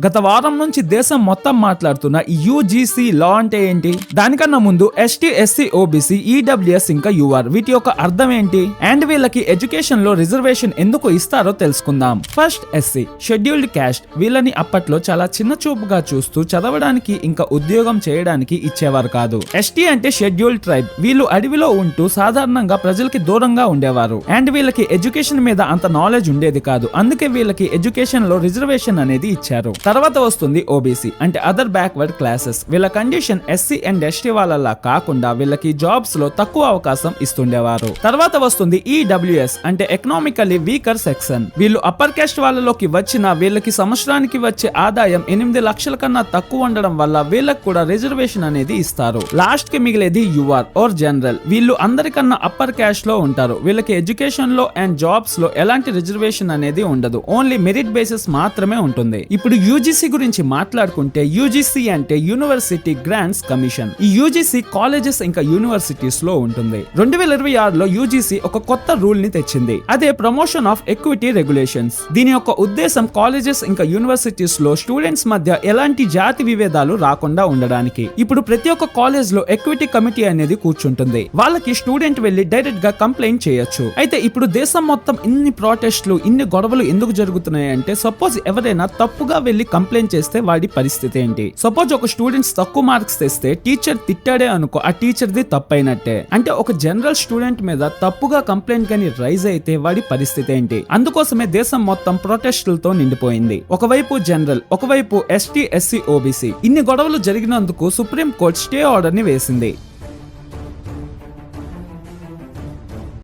గత వారం నుంచి దేశం మొత్తం మాట్లాడుతున్న ఈ యూజీసీ లా అంటే ఏంటి, దానికన్నా ముందు ఎస్టీ, ఎస్సీ, ఓబీసీ, ఈడబ్ల్యూఎస్ ఇంకా యూఆర్ వీటి యొక్క అర్థం ఏంటి అండ్ వీళ్ళకి ఎడ్యుకేషన్ లో రిజర్వేషన్ ఎందుకు ఇస్తారో తెలుసుకుందాం. First SC scheduled caste. వీళ్ళని అప్పట్లో చాలా చిన్న చూపుగా చూస్తూ చదవడానికి ఇంకా ఉద్యోగం చేయడానికి ఇచ్చేవారు కాదు. ఎస్టీ అంటే షెడ్యూల్డ్ ట్రైబ్. వీళ్ళు అడవిలో ఉంటూ సాధారణంగా ప్రజలకి దూరంగా ఉండేవారు అండ్ వీళ్ళకి ఎడ్యుకేషన్ మీద అంత నాలెడ్జ్ ఉండేది కాదు. అందుకే వీళ్ళకి ఎడ్యుకేషన్ లో రిజర్వేషన్ అనేది ఇచ్చారు. తర్వాత వస్తుంది ఓబీసీ అంటే అదర్ బ్యాక్వర్డ్ క్లాసెస్. వీళ్ళ కండిషన్ ఎస్సీ అండ్ ఎస్టీ వాళ్ళలా కాకుండా వీళ్ళకి జాబ్స్ లో తక్కువ అవకాశం ఇస్తుండేవారు. తర్వాత వస్తుంది ఈడబ్ల్యూఎస్ అంటే ఎకనామికల్లీ వీకర్ సెక్షన్. వీళ్ళు అప్పర్ క్యాస్ట్ వాళ్ళలోకి వచ్చిన వీళ్ళకి సంవత్సరానికి వచ్చే ఆదాయం 8 లక్షల కన్నా తక్కువ ఉండడం వల్ల వీళ్ళకి కూడా రిజర్వేషన్ అనేది ఇస్తారు. లాస్ట్ కి మిగిలేది యూఆర్ ఆర్ జనరల్. వీళ్ళు అందరికన్నా అప్పర్ క్యాస్ట్ లో ఉంటారు. వీళ్ళకి ఎడ్యుకేషన్ లో అండ్ జాబ్స్ లో ఎలాంటి రిజర్వేషన్ అనేది ఉండదు. ఓన్లీ మెరిట్ బేసిస్ మాత్రమే ఉంటుంది. ఇప్పుడు యూజీసీ గురించి మాట్లాడుకుంటే యూజీసీ అంటే యూనివర్సిటీ గ్రాంట్స్ కమిషన్. ఈ యూజీసీ కాలేజెస్ ఇంకా యూనివర్సిటీస్ లో ఉంటుంది. 2026లో యూజీసీ ఒక కొత్త రూల్ ని తెచ్చింది. అదే ప్రమోషన్ ఆఫ్ ఎక్విటీ రెగ్యులేషన్స్. దీని యొక్క ఉద్దేశం కాలేజెస్ ఇంకా యూనివర్సిటీస్ లో స్టూడెంట్స్ మధ్య ఎలాంటి జాతి విభేదాలు రాకుండా ఉండడానికి. ఇప్పుడు ప్రతి ఒక్క కాలేజ్ లో ఎక్విటీ కమిటీ అనేది కూర్చుంటుంది. వాళ్ళకి స్టూడెంట్ వెళ్లి డైరెక్ట్ గా కంప్లైంట్ చేయొచ్చు. అయితే ఇప్పుడు దేశం మొత్తం ఇన్ని ప్రొటెస్ట్లు, ఇన్ని గొడవలు ఎందుకు జరుగుతున్నాయి అంటే సపోజ్ ఎవరైనా తప్పుగా వెళ్లి కంప్లైంట్ చేస్తే వాడి పరిస్థితి ఏంటి? సపోజ్ ఒక స్టూడెంట్స్ తక్కువ మార్క్స్ తెస్తే టీచర్ తిట్టాడే అనుకో, ఆ టీచర్ ది తప్పైనట్టే. అంటే ఒక జనరల్ స్టూడెంట్ మీద తప్పుగా కంప్లైంట్ గాని రైజ్ అయితే వాడి పరిస్థితి ఏంటి? అందుకోసమే దేశం మొత్తం ప్రొటెస్టులతో నిండిపోయింది. ఒకవైపు జనరల్, ఒకవైపు ఎస్టీ, ఎస్సీ, ఓబీసీ. ఇన్ని గొడవలు జరిగినందుకు సుప్రీం కోర్టు స్టే ఆర్డర్ ని వేసింది.